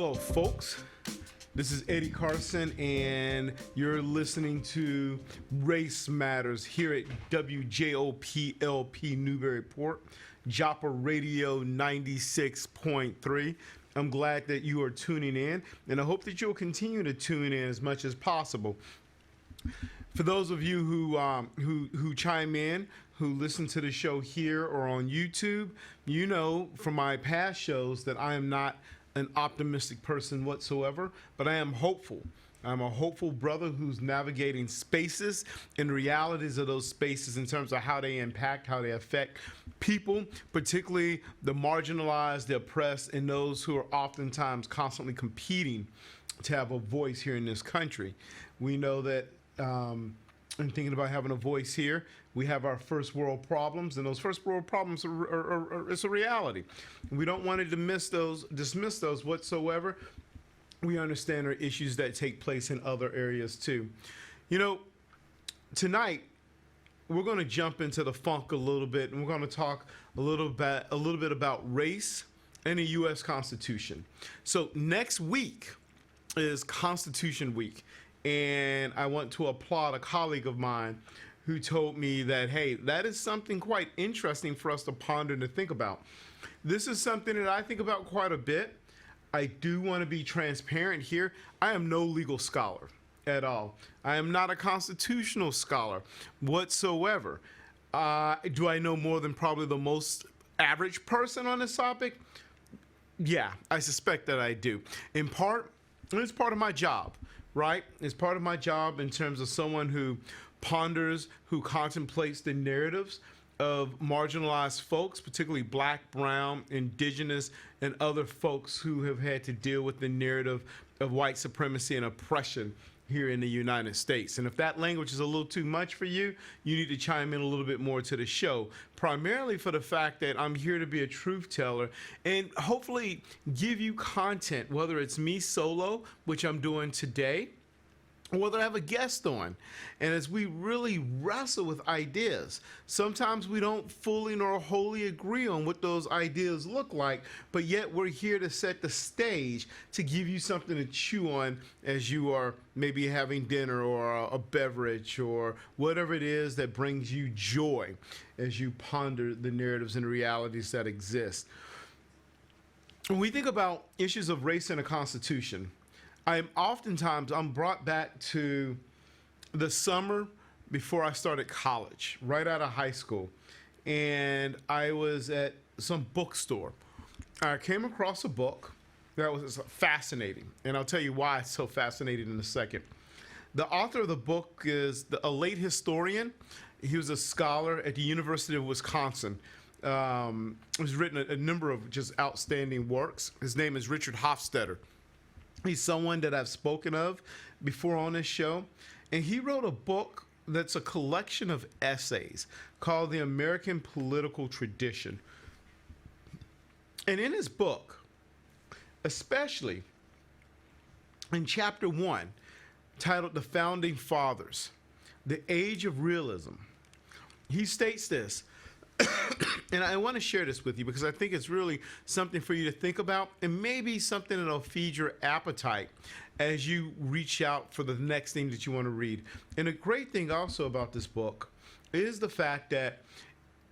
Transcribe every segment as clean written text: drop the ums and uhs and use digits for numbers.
Hello, folks. This is Eddie Carson, and you're listening to Race Matters here at WJOPLP Newburyport, Joppa Radio 96.3. I'm glad that you are tuning in, and I hope that you'll continue to tune in as much as possible. For those of you who chime in, who listen to the show here or on YouTube, you know from my past shows that I am not an optimistic person whatsoever, but I am hopeful. I'm a hopeful brother who's navigating spaces and realities of those spaces in terms of how they impact, how they affect people, particularly the marginalized, the oppressed, and those who are oftentimes constantly competing to have a voice here in this country. We know that I'm thinking about having a voice here. We have our first world problems, and those first world problems it's a reality. We don't want to dismiss those whatsoever. We understand there are issues that take place in other areas too. You know, tonight we're going to jump into the funk a little bit, and we're going to talk a little bit about race and the U.S. Constitution. So next week is Constitution Week. And I want to applaud a colleague of mine who told me that, hey, that is something quite interesting for us to ponder and to think about. This is something that I think about quite a bit. I do want to be transparent here. I am no legal scholar at all. I am not a constitutional scholar whatsoever. Do I know more than probably the most average person on this topic? Yeah, I suspect that I do. In part, it's part of my job. Right? It's part of my job in terms of someone who ponders, who contemplates the narratives of marginalized folks, particularly black, brown, indigenous, and other folks who have had to deal with the narrative of white supremacy and oppression here in the United States. And if that language is a little too much for you, you need to chime in a little bit more to the show, primarily for the fact that I'm here to be a truth teller and hopefully give you content, whether it's me solo, which I'm doing today, or whether I have a guest on. And as we really wrestle with ideas, sometimes we don't fully nor wholly agree on what those ideas look like, but yet we're here to set the stage to give you something to chew on as you are maybe having dinner or a beverage or whatever it is that brings you joy as you ponder the narratives and realities that exist. When we think about issues of race in the Constitution, I'm brought back to the summer before I started college, right out of high school. And I was at some bookstore. I came across a book that was fascinating. And I'll tell you why it's so fascinating in a second. The author of the book is a late historian. He was a scholar at the University of Wisconsin. He's written a number of just outstanding works. His name is Richard Hofstadter. He's someone that I've spoken of before on this show. And he wrote a book that's a collection of essays called The American Political Tradition. And in his book, especially in chapter 1, titled The Founding Fathers, The Age of Realism, he states this. And I want to share this with you because I think it's really something for you to think about and maybe something that'll feed your appetite as you reach out for the next thing that you want to read. And a great thing also about this book is the fact that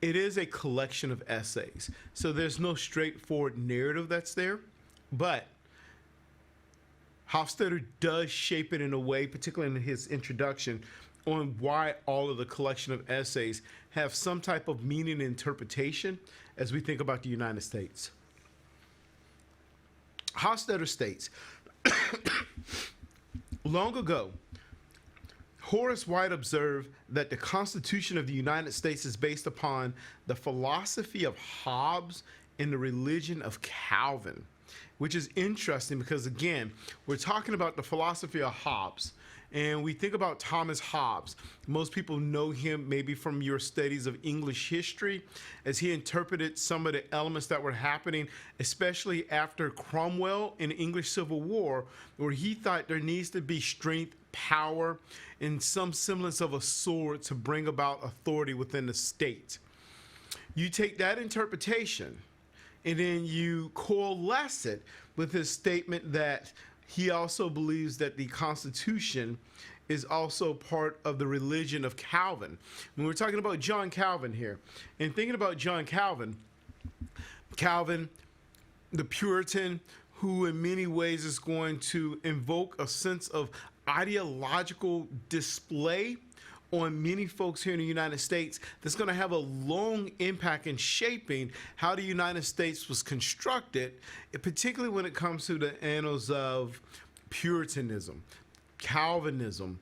it is a collection of essays. So there's no straightforward narrative that's there, but Hofstadter does shape it in a way, particularly in his introduction, on why all of the collection of essays have some type of meaning and interpretation as we think about the United States. Hofstadter states, long ago, Horace White observed that the Constitution of the United States is based upon the philosophy of Hobbes and the religion of Calvin, which is interesting because, again, we're talking about the philosophy of Hobbes. And we think about Thomas Hobbes. Most people know him maybe from your studies of English history as he interpreted some of the elements that were happening, especially after Cromwell in the English Civil War, where he thought there needs to be strength, power, and some semblance of a sword to bring about authority within the state. You take that interpretation and then you coalesce it with his statement that he also believes that the Constitution is also part of the religion of Calvin. When we're talking about John Calvin here, and thinking about John Calvin, the Puritan, who in many ways is going to invoke a sense of ideological display on many folks here in the United States, that's going to have a long impact in shaping how the United States was constructed, particularly when it comes to the annals of Puritanism, Calvinism,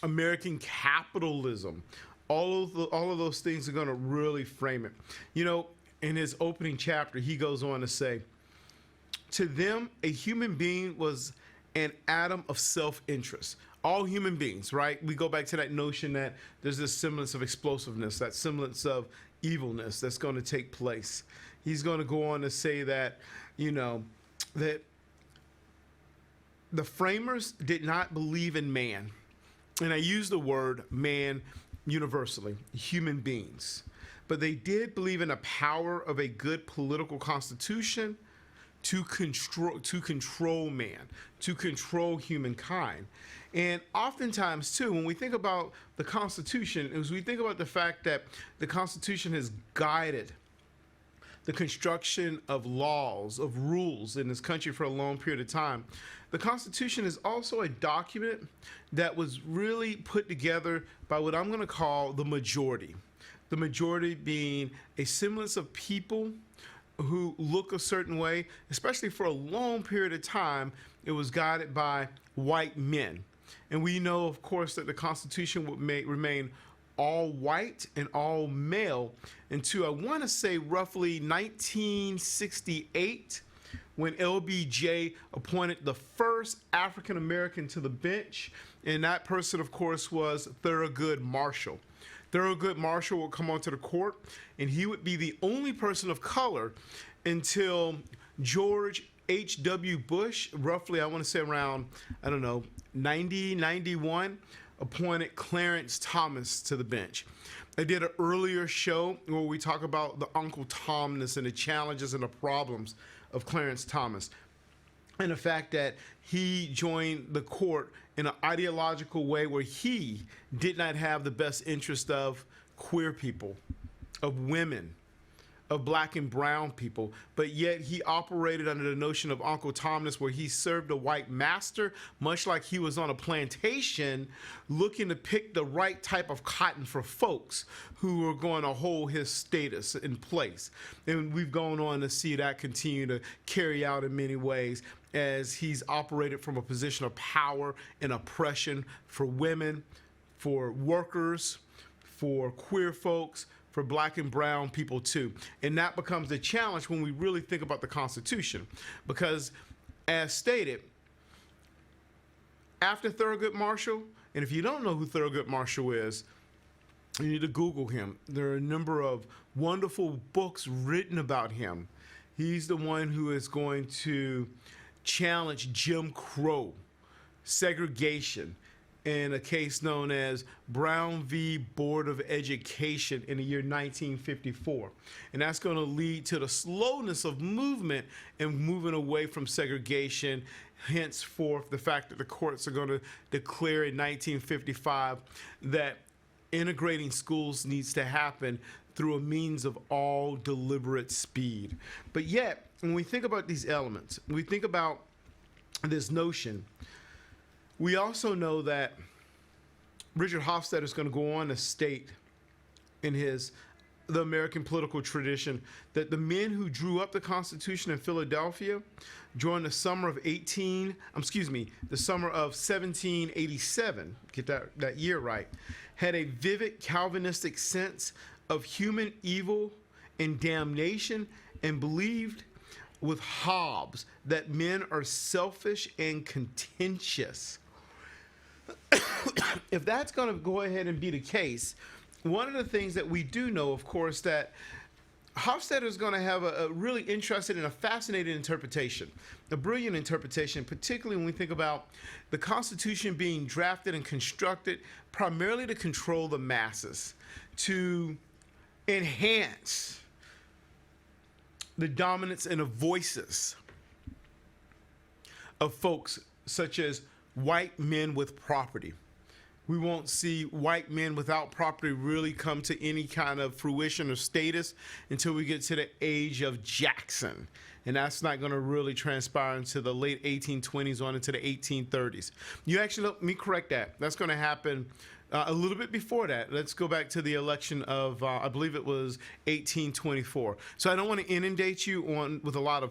American capitalism. All of those things are going to really frame it. You know, in his opening chapter, he goes on to say, to them, a human being was an atom of self-interest. All human beings, right? We go back to that notion that there's this semblance of explosiveness, that semblance of evilness that's going to take place. He's going to go on to say that, you know, that the framers did not believe in man. And I use the word man universally, human beings. But they did believe in the power of a good political constitution to control man, to control humankind. And oftentimes, too, when we think about the Constitution, as we think about the fact that the Constitution has guided the construction of laws, of rules in this country for a long period of time, the Constitution is also a document that was really put together by what I'm going to call the majority. The majority being a semblance of people who look a certain way, especially for a long period of time. It was guided by white men. And we know, of course, that the Constitution would remain all white and all male until, I want to say, roughly 1968, when LBJ appointed the first African American to the bench. And that person, of course, was Thurgood Marshall. Thurgood Marshall would come onto the court, and he would be the only person of color until George H.W. Bush, roughly, I want to say around, 90, 91, appointed Clarence Thomas to the bench. I did an earlier show where we talk about the Uncle Tomness and the challenges and the problems of Clarence Thomas, and the fact that he joined the court in an ideological way where he did not have the best interest of queer people, of women, of black and brown people, but yet he operated under the notion of Uncle Tomness, where he served a white master, much like he was on a plantation looking to pick the right type of cotton for folks who were going to hold his status in place. And we've gone on to see that continue to carry out in many ways as he's operated from a position of power and oppression for women, for workers, for queer folks, for black and brown people too. And that becomes a challenge when we really think about the Constitution, because as stated, after Thurgood Marshall, and if you don't know who Thurgood Marshall is, you need to Google him. There are a number of wonderful books written about him. He's the one who is going to challenge Jim Crow, segregation, in a case known as Brown v. Board of Education in the year 1954. And that's going to lead to the slowness of movement and moving away from segregation. Henceforth, the fact that the courts are going to declare in 1955 that integrating schools needs to happen through a means of all deliberate speed. But yet, when we think about these elements, we think about this notion, we also know that Richard Hofstadter is going to go on to state in the American political tradition that the men who drew up the Constitution in Philadelphia during the summer of 1787, get that year right, had a vivid Calvinistic sense of human evil and damnation, and believed with Hobbes that men are selfish and contentious. If that's going to go ahead and be the case, one of the things that we do know, of course, that Hofstadter is going to have a really interesting and a fascinating interpretation, a brilliant interpretation, particularly when we think about the Constitution being drafted and constructed primarily to control the masses, to enhance the dominance and the voices of folks such as white men with property. We won't see white men without property really come to any kind of fruition or status until we get to the age of Jackson. And that's not going to really transpire into the late 1820s on into the 1830s. You actually, let me correct that. That's going to happen a little bit before that. Let's go back to the election of, I believe it was 1824. So I don't want to inundate you with a lot of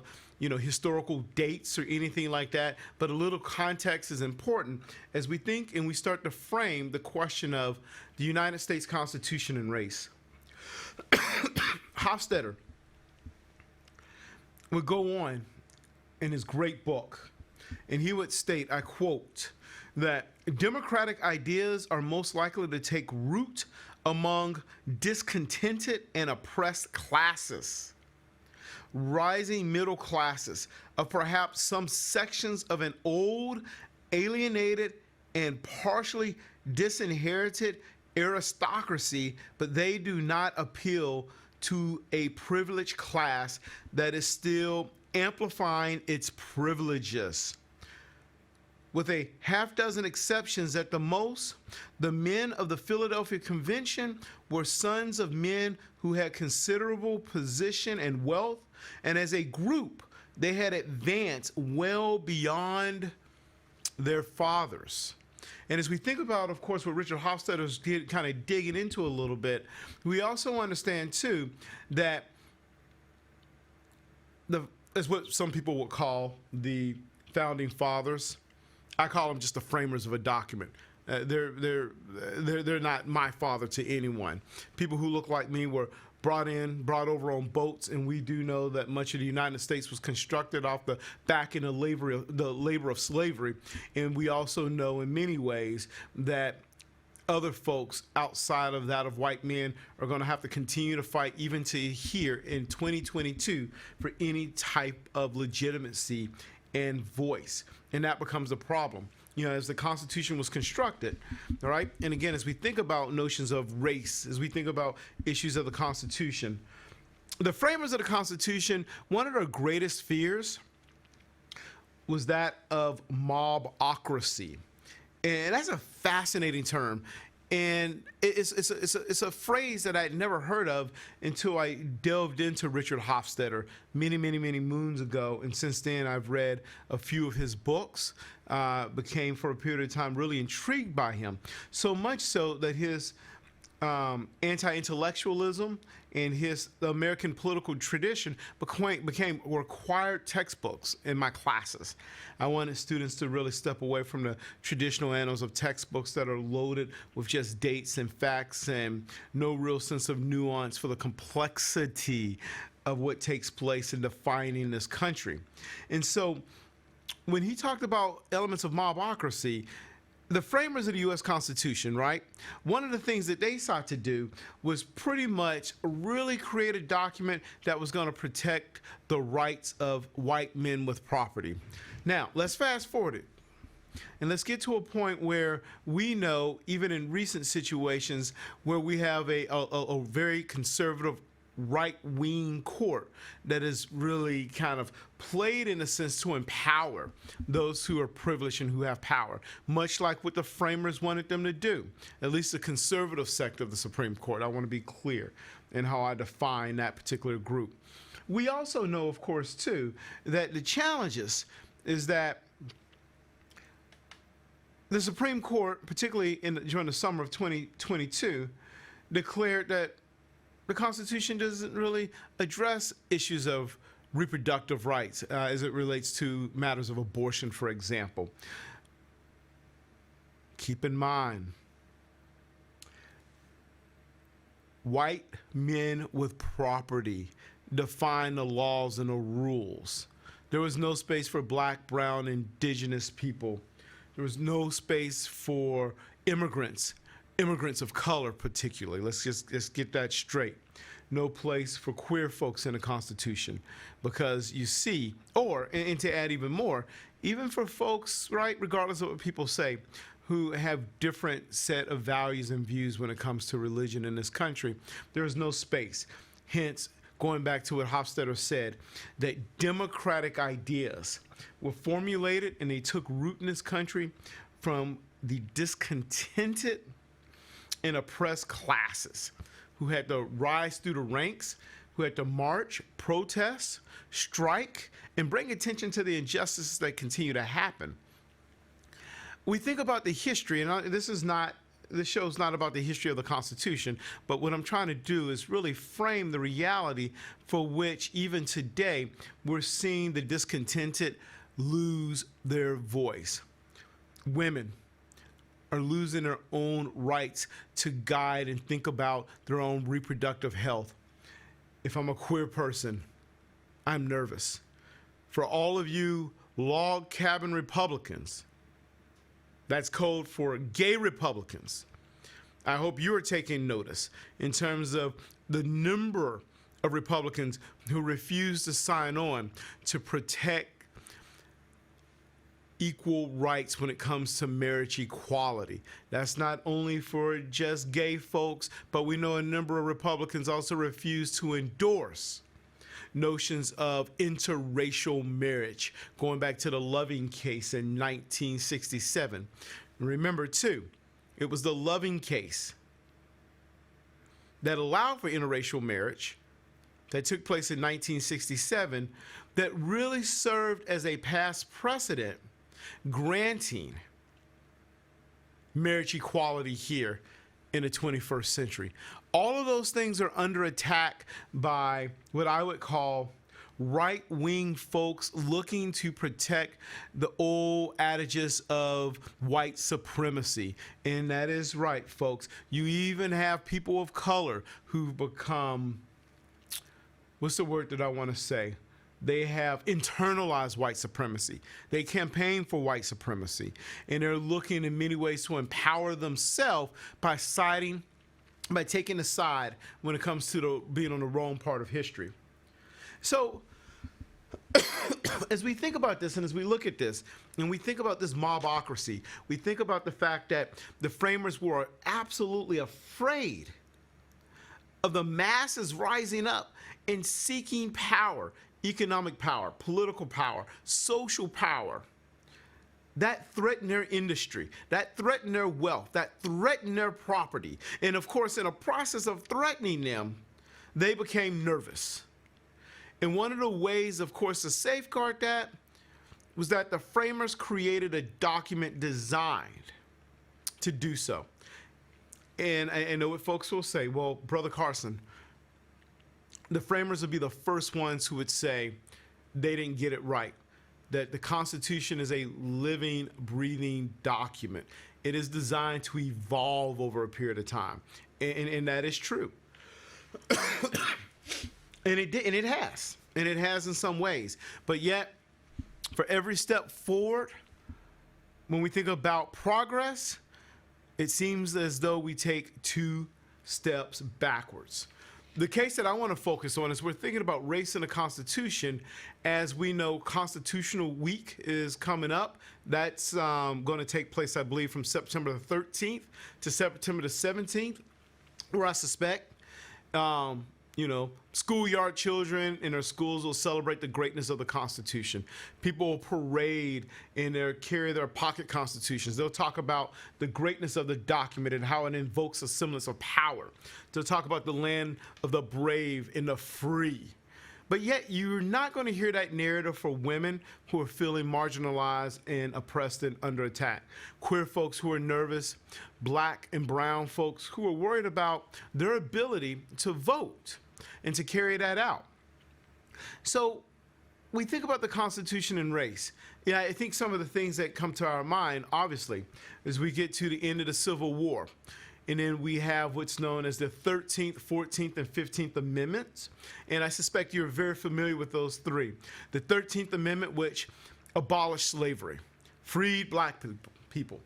historical dates or anything like that, but a little context is important as we think and we start to frame the question of the United States Constitution and race. Hofstadter would go on in his great book, and he would state, I quote, that democratic ideas are most likely to take root among discontented and oppressed classes, rising middle classes of perhaps some sections of an old, alienated, and partially disinherited aristocracy, but they do not appeal to a privileged class that is still amplifying its privileges. With a half dozen exceptions at the most, the men of the Philadelphia Convention were sons of men who had considerable position and wealth, and as a group, they had advanced well beyond their fathers. And as we think about, of course, what Richard Hofstadter is kind of digging into a little bit, we also understand, too, that as what some people would call the founding fathers, I call them just the framers of a document. They're not my father to anyone. People who look like me were brought over on boats, and we do know that much of the United States was constructed off the back end of the labor of slavery. And we also know in many ways that other folks outside of that of white men are going to have to continue to fight even to here in 2022 for any type of legitimacy and voice. And that becomes a problem, as the Constitution was constructed, all right? And again, as we think about notions of race, as we think about issues of the Constitution, the framers of the Constitution, one of their greatest fears was that of mobocracy. And that's a fascinating term. And it's a phrase that I'd never heard of until I delved into Richard Hofstadter many moons ago. And since then, I've read a few of his books, became for a period of time really intrigued by him. So much so that his anti-intellectualism and the American political tradition became required textbooks in my classes. I wanted students to really step away from the traditional annals of textbooks that are loaded with just dates and facts and no real sense of nuance for the complexity of what takes place in defining this country. And so when he talked about elements of mobocracy, the framers of the U.S. Constitution, right, one of the things that they sought to do was pretty much really create a document that was going to protect the rights of white men with property. Now, let's fast forward it. And let's get to a point where we know, even in recent situations, where we have a very conservative right-wing court that is really kind of played in a sense to empower those who are privileged and who have power, much like what the framers wanted them to do, at least the conservative sector of the Supreme Court. I want to be clear in how I define that particular group. We also know, of course, too, that the challenges is that the Supreme Court, particularly during the summer of 2022, declared that the Constitution doesn't really address issues of reproductive rights as it relates to matters of abortion, for example. Keep in mind, white men with property define the laws and the rules. There was no space for black, brown, indigenous people. There was no space for immigrants of color particularly. Let's get that straight. No place for queer folks in the Constitution, because you see, and to add even more, even for folks, right, regardless of what people say, who have different set of values and views when it comes to religion in this country, there is no space. Hence, going back to what Hofstadter said, that democratic ideas were formulated and they took root in this country from the discontented and oppressed classes who had to rise through the ranks, who had to march, protest, strike, and bring attention to the injustices that continue to happen. We think about the history, and this show is not about the history of the Constitution, but what I'm trying to do is really frame the reality for which even today we're seeing the discontented lose their voice. Women are losing their own rights to guide and think about their own reproductive health. If I'm a queer person, I'm nervous. For all of you log cabin Republicans, that's code for gay Republicans. I hope you are taking notice in terms of the number of Republicans who refuse to sign on to protect equal rights when it comes to marriage equality. That's not only for just gay folks, but we know a number of Republicans also refuse to endorse notions of interracial marriage, going back to the Loving case in 1967. And remember, too, it was the Loving case that allowed for interracial marriage that took place in 1967 that really served as a past precedent granting marriage equality here in the 21st century. All of those things are under attack by what I would call right-wing folks looking to protect the old adages of white supremacy. And that is right, folks. You even have people of color who've become, what's the word that I want to say? They have internalized white supremacy. They campaign for white supremacy. And they're looking in many ways to empower themselves by taking a side when it comes to being on the wrong part of history. So as we think about this and as we look at this and we think about this mobocracy, we think about the fact that the framers were absolutely afraid of the masses rising up and seeking power, economic power, political power, social power, that threatened their industry, that threatened their wealth, that threatened their property. And of course, in a process of threatening them, they became nervous. And one of the ways, of course, to safeguard that was that the framers created a document designed to do so. And I know what folks will say, well, Brother Carson, the framers would be the first ones who would say they didn't get it right, that the Constitution is a living, breathing document. It is designed to evolve over a period of time. And that is true. And it has in some ways. But yet, for every step forward, when we think about progress, it seems as though we take 2 steps backwards. The case that I want to focus on is we're thinking about race in the Constitution. As we know, Constitutional Week is coming up. That's going to take place, I believe, from September the 13th to September the 17th, where I suspect, schoolyard children in their schools will celebrate the greatness of the Constitution. People will parade and carry their pocket constitutions. They'll talk about the greatness of the document and how it invokes a semblance of power. They'll talk about the land of the brave and the free. But yet you're not going to hear that narrative for women who are feeling marginalized and oppressed and under attack. Queer folks who are nervous, black and brown folks who are worried about their ability to vote and to carry that out. So we think about the Constitution and race. Yeah, I think some of the things that come to our mind, obviously, as we get to the end of the Civil War. And then we have what's known as the 13th, 14th, and 15th Amendments. And I suspect you're very familiar with those 3. The 13th Amendment, which abolished slavery, freed black people.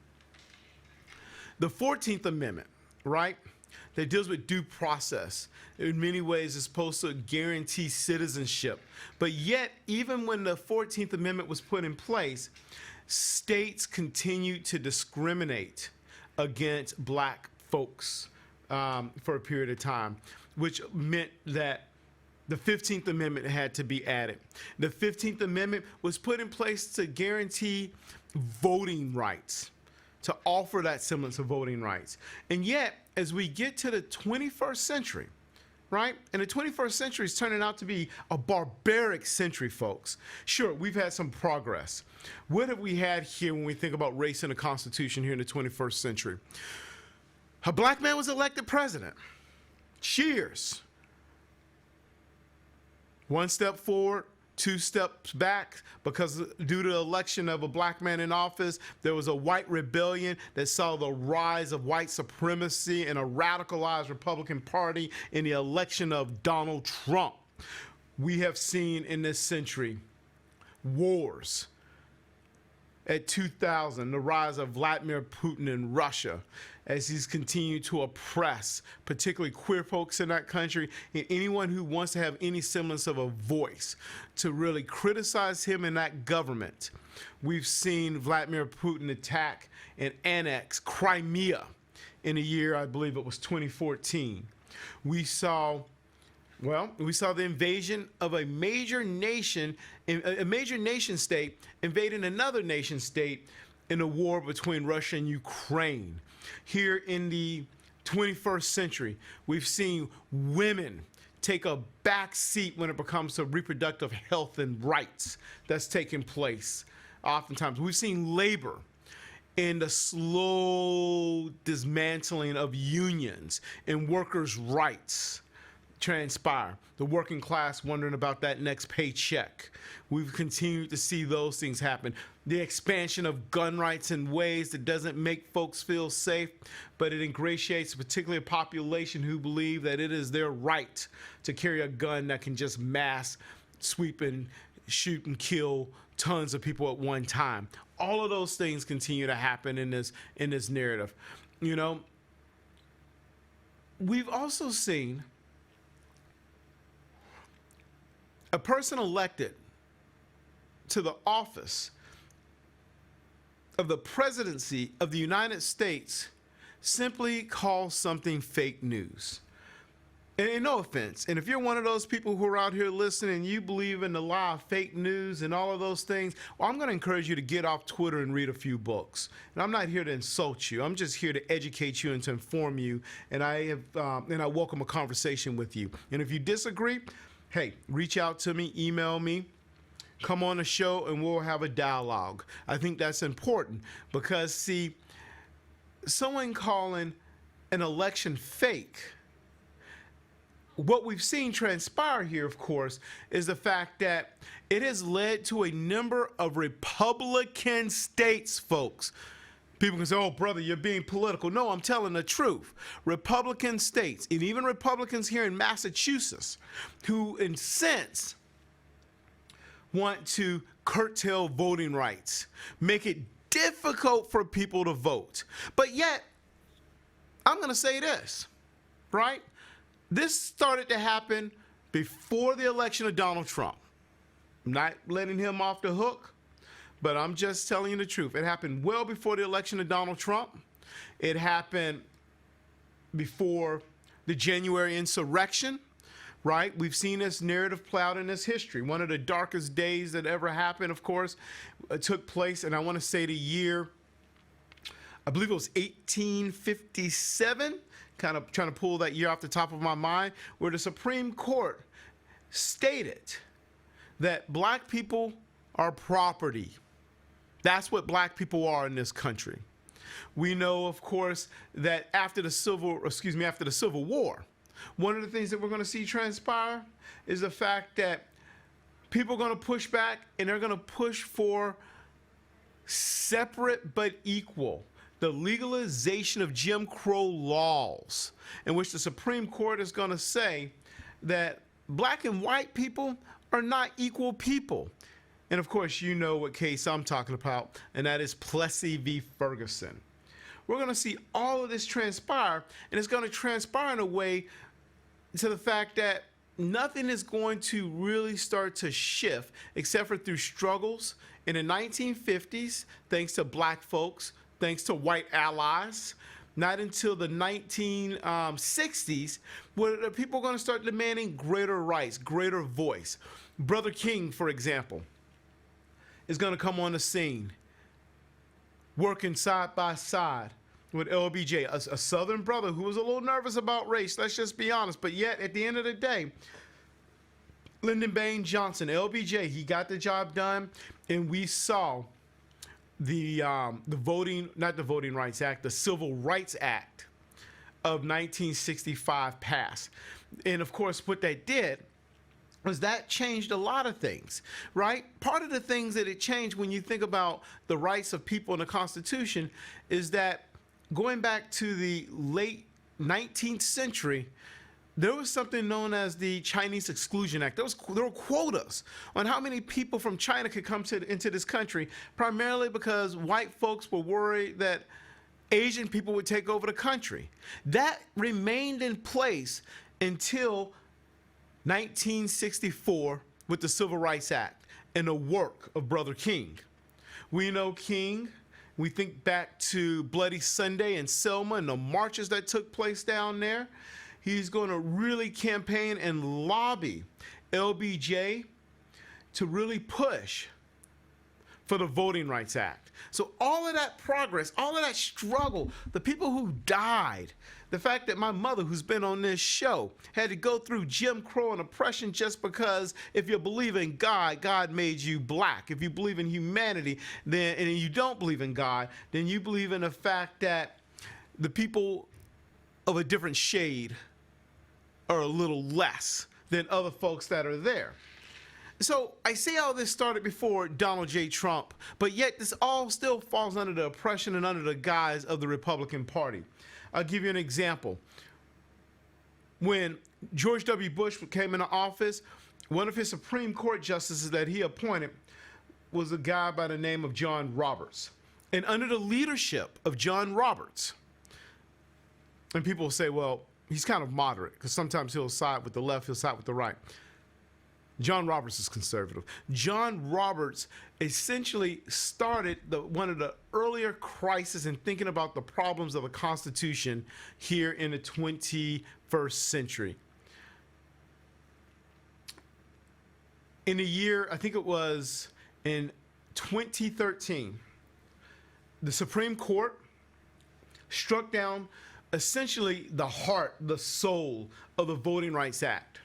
The 14th Amendment, right, that deals with due process. In many ways, is supposed to guarantee citizenship. But yet, even when the 14th Amendment was put in place, states continued to discriminate against black folks for a period of time, which meant that the 15th Amendment had to be added. The 15th Amendment was put in place to guarantee voting rights, to offer that semblance of voting rights. And yet, as we get to the 21st century, right? And the 21st century is turning out to be a barbaric century, folks. Sure, we've had some progress. What have we had here when we think about race in the Constitution here in the 21st century? A black man was elected president. Cheers. One step forward, two steps back, because due to the election of a black man in office, there was a white rebellion that saw the rise of white supremacy and a radicalized Republican Party in the election of Donald Trump. We have seen in this century wars. At 2000, the rise of Vladimir Putin in Russia, as he's continued to oppress, particularly queer folks in that country, and anyone who wants to have any semblance of a voice to really criticize him and that government. We've seen Vladimir Putin attack and annex Crimea in a year, I believe it was 2014. We saw the invasion of a major nation state invading another nation state in a war between Russia and Ukraine. Here in the 21st century, we've seen women take a back seat when it comes to reproductive health and rights that's taking place. Oftentimes, we've seen labor in the slow dismantling of unions and workers' rights transpire. The working class wondering about that next paycheck. We've continued to see those things happen. The expansion of gun rights in ways that doesn't make folks feel safe, but it ingratiates particularly a population who believe that it is their right to carry a gun that can just mass sweep and shoot and kill tons of people at one time. All of those things continue to happen in this narrative. You know, we've also seen a person elected to the office of the presidency of the United States simply call something fake news. And no offense, and if you're one of those people who are out here listening and you believe in the lie of fake news and all of those things, well, I'm going to encourage you to get off Twitter and read a few books. And I'm not here to insult you. I'm just here to educate you and to inform you. And I welcome a conversation with you. And if you disagree, hey, reach out to me, email me, come on the show, and we'll have a dialogue. I think that's important because, see, someone calling an election fake, what we've seen transpire here, of course, is the fact that it has led to a number of Republican states, folks. People can say, oh, brother, you're being political. No, I'm telling the truth. Republican states, and even Republicans here in Massachusetts, who in sense want to curtail voting rights, make it difficult for people to vote. But yet, I'm going to say this, right? This started to happen before the election of Donald Trump. I'm not letting him off the hook, but I'm just telling you the truth. It happened well before the election of Donald Trump. It happened before the January insurrection, right? We've seen this narrative play out in this history. One of the darkest days that ever happened, of course, took place, and I want to say the year, I believe it was 1857, kind of trying to pull that year off the top of my mind, where the Supreme Court stated that black people are property. That's what black people are in this country. We know, of course, that after the Civil War, one of the things that we're going to see transpire is the fact that people are going to push back, and they're going to push for separate but equal, the legalization of Jim Crow laws, in which the Supreme Court is going to say that black and white people are not equal people. And of course, you know what case I'm talking about, and that is Plessy v. Ferguson. We're going to see all of this transpire, and it's going to transpire in a way to the fact that nothing is going to really start to shift except for through struggles in the 1950s, thanks to black folks, thanks to white allies, not until the 1960s, where the people are going to start demanding greater rights, greater voice. Brother King, for example, is going to come on the scene, working side by side with LBJ, a Southern brother who was a little nervous about race, let's just be honest, but yet at the end of the day, Lyndon Baines Johnson, LBJ, he got the job done, and we saw the voting, not the Voting Rights Act, the Civil Rights Act of 1965 passed. And of course, what that did was that changed a lot of things, right? Part of the things that it changed when you think about the rights of people in the Constitution is that going back to the late 19th century, there was something known as the Chinese Exclusion Act. There were quotas on how many people from China could come into this country, primarily because white folks were worried that Asian people would take over the country. That remained in place until 1964 with the Civil Rights Act and the work of Brother King. We know King. We think back to Bloody Sunday in Selma and the marches that took place down there. He's going to really campaign and lobby LBJ to really push for the Voting Rights Act. So all of that progress, all of that struggle, the people who died, the fact that my mother, who's been on this show, had to go through Jim Crow and oppression just because if you believe in God, God made you black. If you believe in humanity, then and you don't believe in God, then you believe in the fact that the people of a different shade are a little less than other folks that are there. So I see how this started before Donald J. Trump, but yet this all still falls under the oppression and under the guise of the Republican Party. I'll give you an example. When George W. Bush came into office, one of his Supreme Court justices that he appointed was a guy by the name of John Roberts. And under the leadership of John Roberts, and people will say, well, he's kind of moderate because sometimes he'll side with the left, he'll side with the right. John Roberts is conservative. John Roberts essentially started one of the earlier crises in thinking about the problems of the Constitution here in the 21st century. In the year, I think it was in 2013, the Supreme Court struck down essentially the heart, the soul of the Voting Rights Act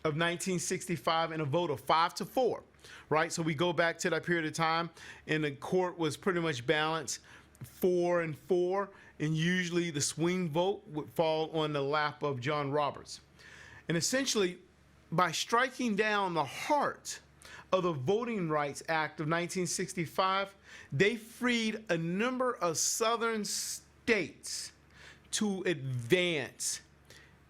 of 1965 in a vote of 5-4, right? So we go back to that period of time and the court was pretty much balanced 4-4, and usually the swing vote would fall on the lap of John Roberts. And essentially, by striking down the heart of the Voting Rights Act of 1965, they freed a number of southern states to advance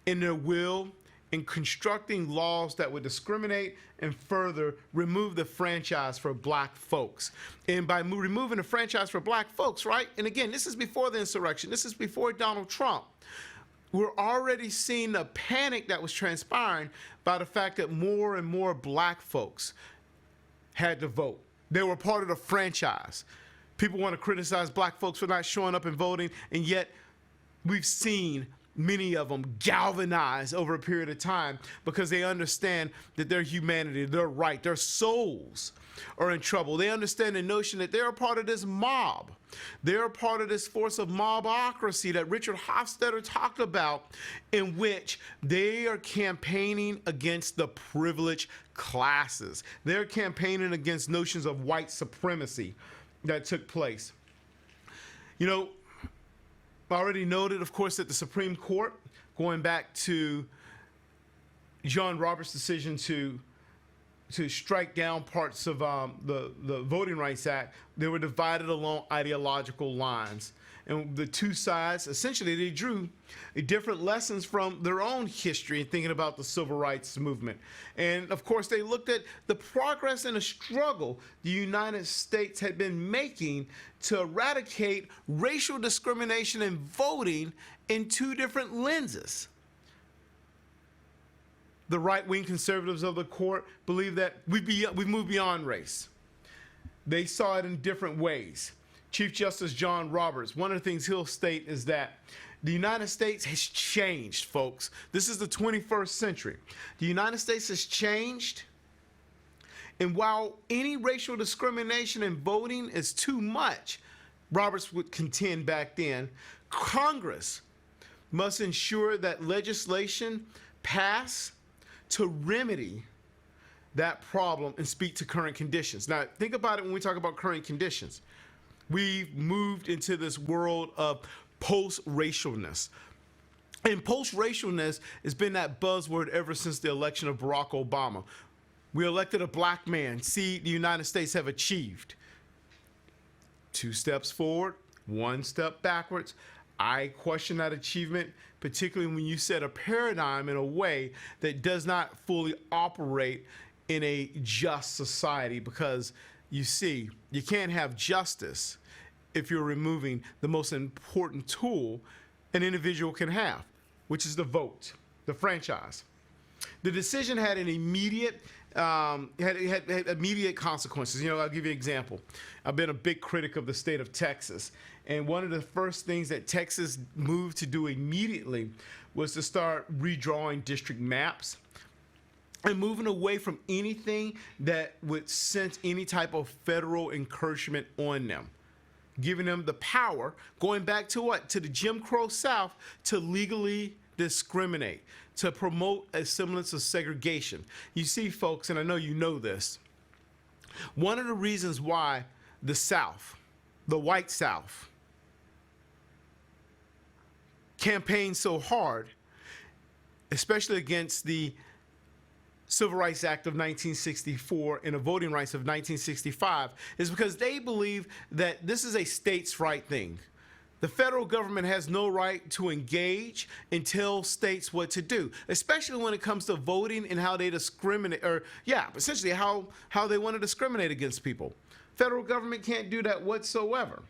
in their will in constructing laws that would discriminate and further remove the franchise for black folks. And by removing the franchise for black folks, right? And again, this is before the insurrection. This is before Donald Trump. We're already seeing the panic that was transpiring by the fact that more and more black folks had to vote. They were part of the franchise. People want to criticize black folks for not showing up and voting, and yet we've seen many of them galvanize over a period of time because they understand that their humanity, their right, their souls are in trouble. They understand the notion that they're a part of this mob. They're a part of this force of mobocracy that Richard Hofstadter talked about, in which they are campaigning against the privileged classes. They're campaigning against notions of white supremacy that took place. You know, I already noted, of course, that the Supreme Court, going back to John Roberts' decision to strike down parts of the Voting Rights Act, they were divided along ideological lines. And the two sides, essentially, they drew different lessons from their own history in thinking about the civil rights movement. And, of course, they looked at the progress and the struggle the United States had been making to eradicate racial discrimination in voting in two different lenses. The right-wing conservatives of the court believe that we've moved beyond race. They saw it in different ways. Chief Justice John Roberts, one of the things he'll state is that the United States has changed, folks. This is the 21st century. The United States has changed. And while any racial discrimination in voting is too much, Roberts would contend back then, Congress must ensure that legislation pass to remedy that problem and speak to current conditions. Now, think about it when we talk about current conditions. We've moved into this world of post-racialness. And post-racialness has been that buzzword ever since the election of Barack Obama. We elected a black man. See, the United States have achieved 2 steps forward, 1 step backwards. I question that achievement, particularly when you set a paradigm in a way that does not fully operate in a just society, because you see, you can't have justice if you're removing the most important tool an individual can have, which is the vote, the franchise. The decision had an immediate had immediate consequences. You know, I'll give you an example. I've been a big critic of the state of Texas, and one of the first things that Texas moved to do immediately was to start redrawing district maps and moving away from anything that would sense any type of federal encouragement on them, giving them the power, going back to what? To the Jim Crow South, to legally discriminate, to promote a semblance of segregation. You see, folks, and I know you know this, one of the reasons why the South, the white South, campaigned so hard, especially against the Civil Rights Act of 1964 and the Voting Rights of 1965, is because they believe that this is a states' right thing. The federal government has no right to engage and tell states what to do, especially when it comes to voting and how they discriminate, or essentially how they want to discriminate against people. Federal government can't do that whatsoever.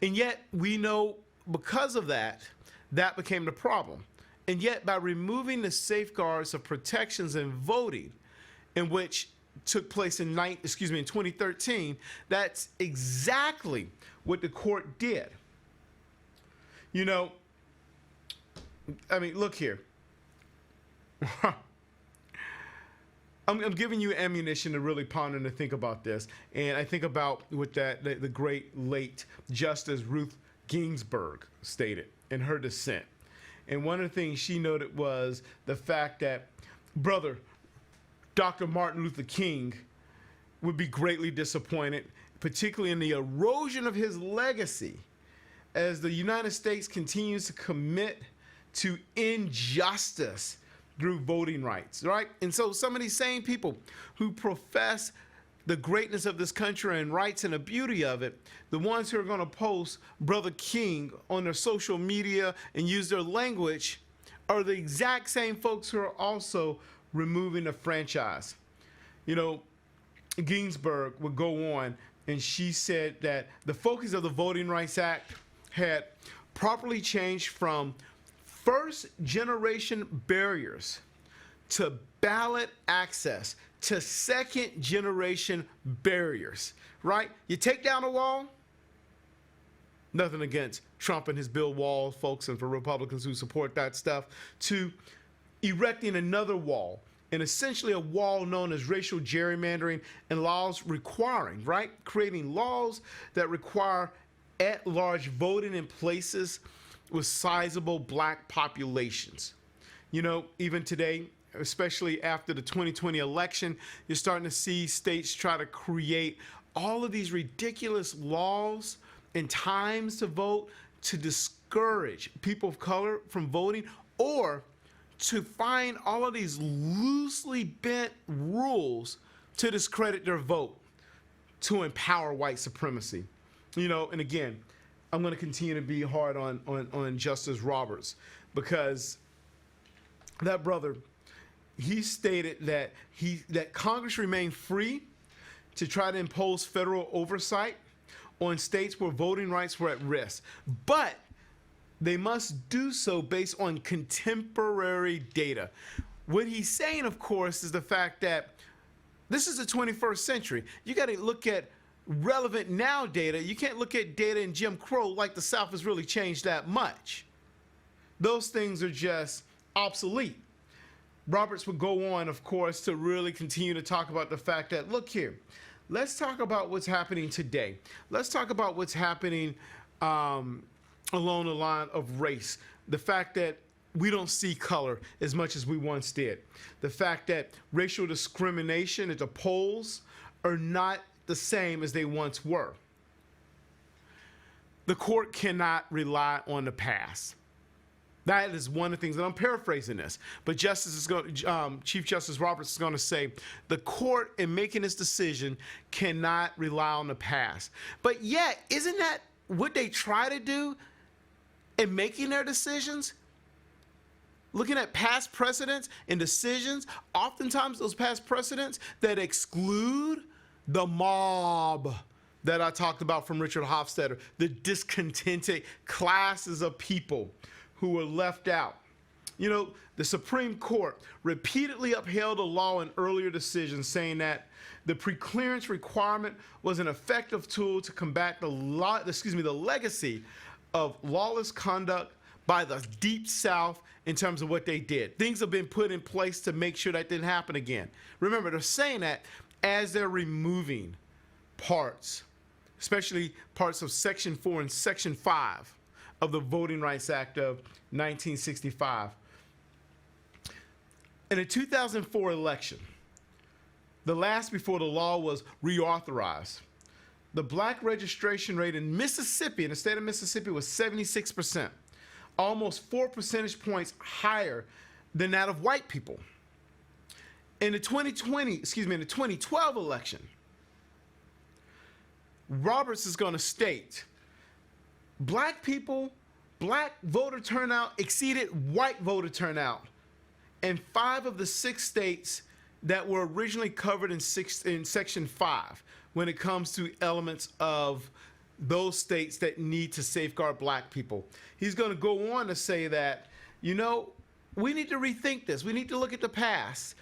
And yet we know because of that, that became the problem. And yet by removing the safeguards of protections in voting, in which took place in 2013, that's exactly what the court did. You know, I mean, look here. I'm giving you ammunition to really ponder and to think about this. And I think about what the great late Justice Ruth Ginsburg stated in her dissent. And one of the things she noted was the fact that brother Dr. Martin Luther King would be greatly disappointed, particularly in the erosion of his legacy, as the United States continues to commit to injustice through voting rights, right? And so some of these same people who profess the greatness of this country and rights and the beauty of it, the ones who are going to post Brother King on their social media and use their language, are the exact same folks who are also removing the franchise. You know, Ginsburg would go on and she said that the focus of the Voting Rights Act had properly changed from first-generation barriers to ballot access to second-generation barriers, right? You take down a wall, nothing against Trump and his build wall, folks, and for Republicans who support that stuff, to erecting another wall, and essentially a wall known as racial gerrymandering and laws requiring, right? Creating laws that require at-large voting in places with sizable black populations. You know, even today, especially after the 2020 election, you're starting to see states try to create all of these ridiculous laws and times to vote to discourage people of color from voting, or to find all of these loosely bent rules to discredit their vote, to empower white supremacy. You know, and again, I'm going to continue to be hard on Justice Roberts, because that brother, he stated that Congress remained free to try to impose federal oversight on states where voting rights were at risk, but they must do so based on contemporary data. What he's saying, of course, is the fact that this is the 21st century. You got to look at relevant now data, you can't look at data in Jim Crow like the South has really changed that much. Those things are just obsolete. Roberts would go on, of course, to really continue to talk about the fact that, look here, let's talk about what's happening today. Let's talk about what's happening along the line of race. The fact that we don't see color as much as we once did. The fact that racial discrimination at the polls are not the same as they once were. The court cannot rely on the past. That is one of the things, and I'm paraphrasing this, but Chief Justice Roberts is going to say the court, in making this decision, cannot rely on the past. But yet, isn't that what they try to do in making their decisions? Looking at past precedents and decisions, oftentimes those past precedents that exclude the mob that I talked about from Richard Hofstadter, the discontented classes of people who were left out. You know, the Supreme Court repeatedly upheld a law in earlier decisions saying that the preclearance requirement was an effective tool to combat the legacy of lawless conduct by the Deep South in terms of what they did. Things have been put in place to make sure that didn't happen again. Remember, they're saying that as they're removing parts, especially parts of Section 4 and Section 5 of the Voting Rights Act of 1965. In a 2004 election, the last before the law was reauthorized, the black registration rate in Mississippi, in the state of Mississippi, was 76%, almost 4 percentage points higher than that of white people. In the 2012 election, Roberts is going to state, black voter turnout exceeded white voter turnout in 5 of the 6 states that were originally covered in Section 5 when it comes to elements of those states that need to safeguard black people. He's going to go on to say that, you know, we need to rethink this. We need to look at the past.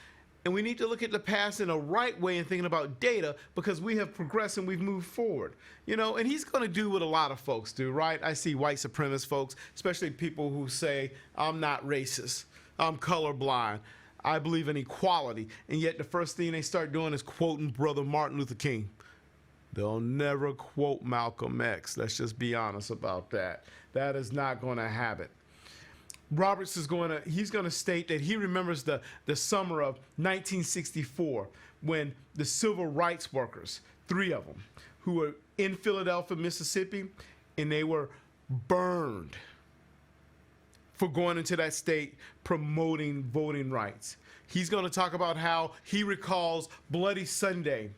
And we need to look at the past in a right way and thinking about data, because we have progressed and we've moved forward. You know, and he's going to do what a lot of folks do, right? I see white supremacist folks, especially people who say, I'm not racist, I'm colorblind, I believe in equality. And yet the first thing they start doing is quoting Brother Martin Luther King. They'll never quote Malcolm X. Let's just be honest about that. That is not going to happen. Roberts is going to state that he remembers the summer of 1964 when the civil rights workers, 3 of them, who were in Philadelphia, Mississippi, and they were burned for going into that state promoting voting rights. He's going to talk about how he recalls Bloody Sunday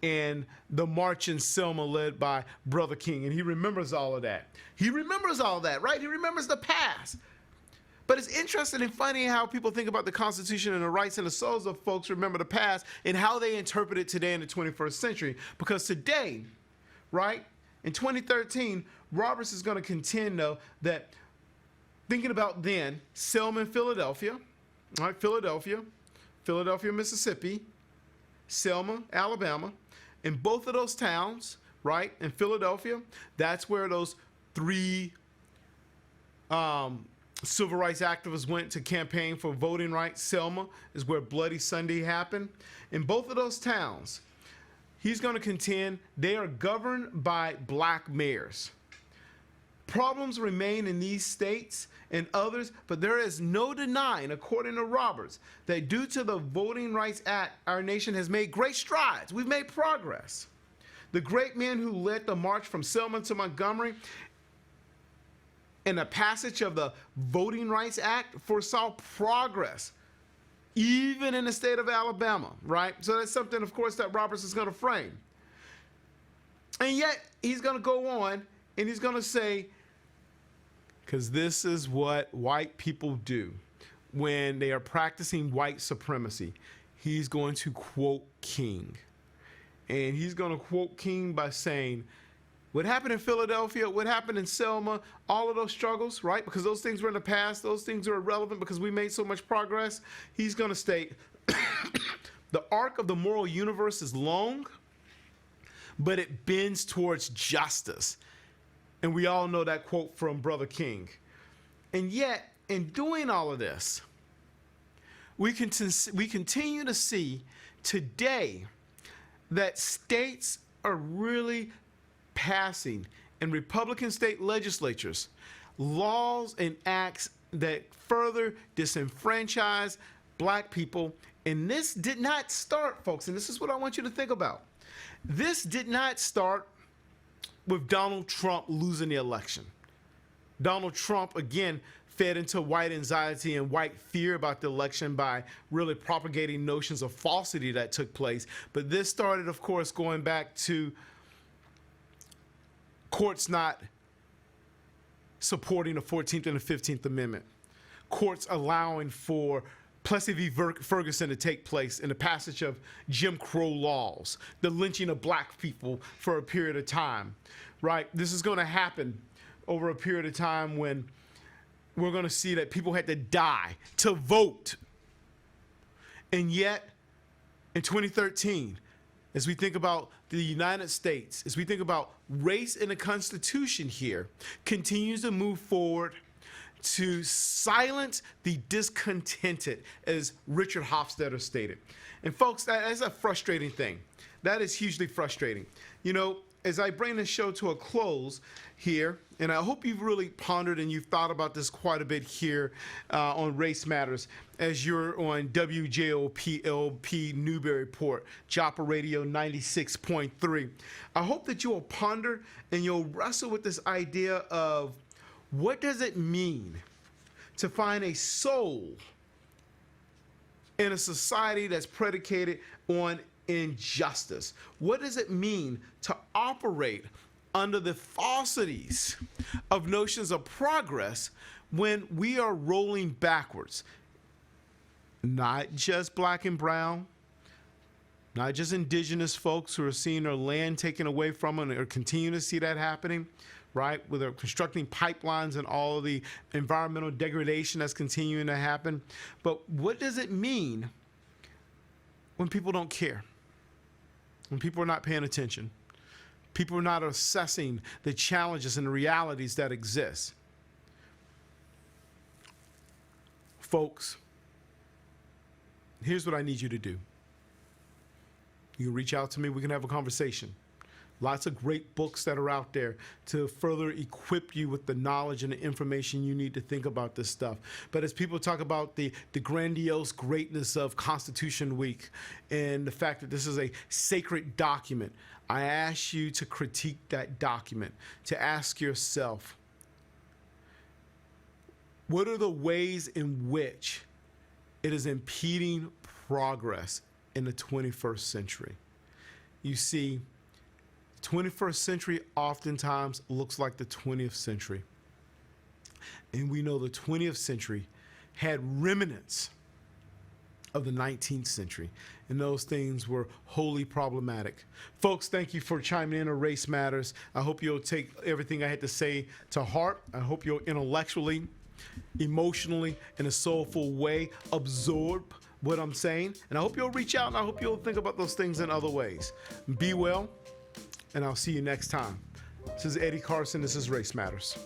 and the march in Selma led by Brother King, and he remembers all of that. He remembers all that, right? He remembers the past. But it's interesting and funny how people think about the Constitution and the rights and the souls of folks remember the past and how they interpret it today in the 21st century. Because today, right, in 2013, Roberts is going to contend, though, that thinking about then, Selma and Philadelphia, right, Philadelphia, Mississippi, Selma, Alabama, in both of those towns, right, in Philadelphia, that's where those 3 civil rights activists went to campaign for voting rights. Selma is where Bloody Sunday happened. In both of those towns, he's going to contend they are governed by black mayors. Problems remain in these states and others, but there is no denying, according to Roberts, that due to the Voting Rights Act, our nation has made great strides. We've made progress. The great men who led the march from Selma to Montgomery and the passage of the Voting Rights Act foresaw progress, even in the state of Alabama, right? So that's something, of course, that Roberts is going to frame. And yet, he's going to go on and he's going to say, because this is what white people do when they are practicing white supremacy, he's going to quote King. And he's going to quote King by saying, what happened in Philadelphia, what happened in Selma, all of those struggles, right? Because those things were in the past, those things are irrelevant because we made so much progress. He's going to state, the arc of the moral universe is long, but it bends towards justice. And we all know that quote from Brother King. And yet, in doing all of this, we continue to see today that states are really passing in Republican state legislatures laws and acts that further disenfranchise black people. And this did not start, folks, and this is what I want you to think about. This did not start with Donald Trump losing the election. Donald Trump, again, fed into white anxiety and white fear about the election by really propagating notions of falsity that took place. But this started, of course, going back to courts not supporting the 14th and the 15th Amendment, courts allowing for Plessy v. Ferguson to take place in the passage of Jim Crow laws, the lynching of black people for a period of time, right? This is going to happen over a period of time when we're going to see that people had to die to vote. And yet, in 2013, as we think about the United States, as we think about race in the Constitution here, continues to move forward to silence the discontented, as Richard Hofstadter stated. And folks, that is a frustrating thing. That is hugely frustrating. You know, as I bring this show to a close here, and I hope you've really pondered and you've thought about this quite a bit here on Race Matters, as you're on WJOP-LP Newburyport, Joppa Radio 96.3. I hope that you will ponder and you'll wrestle with this idea of what does it mean to find a soul in a society that's predicated on injustice? What does it mean to operate under the falsities of notions of progress when we are rolling backwards? Not just black and brown, not just indigenous folks who are seeing their land taken away from them or continue to see that happening, right? Where they're constructing pipelines and all of the environmental degradation that's continuing to happen. But what does it mean when people don't care? When people are not paying attention? People are not assessing the challenges and the realities that exist. Folks, here's what I need you to do. You can reach out to me. We can have a conversation. Lots of great books that are out there to further equip you with the knowledge and the information you need to think about this stuff. But as people talk about the grandiose greatness of Constitution Week and the fact that this is a sacred document, I ask you to critique that document, to ask yourself, what are the ways in which it is impeding progress in the 21st century? You see, 21st century oftentimes looks like the 20th century. And we know the 20th century had remnants of the 19th century, and those things were wholly problematic. Folks, thank you for chiming in on Race Matters. I hope you'll take everything I had to say to heart. I hope you'll intellectually, emotionally, in a soulful way absorb what I'm saying. And I hope you'll reach out, and I hope you'll think about those things in other ways. Be well. And I'll see you next time. This is Eddie Carson. This is Race Matters.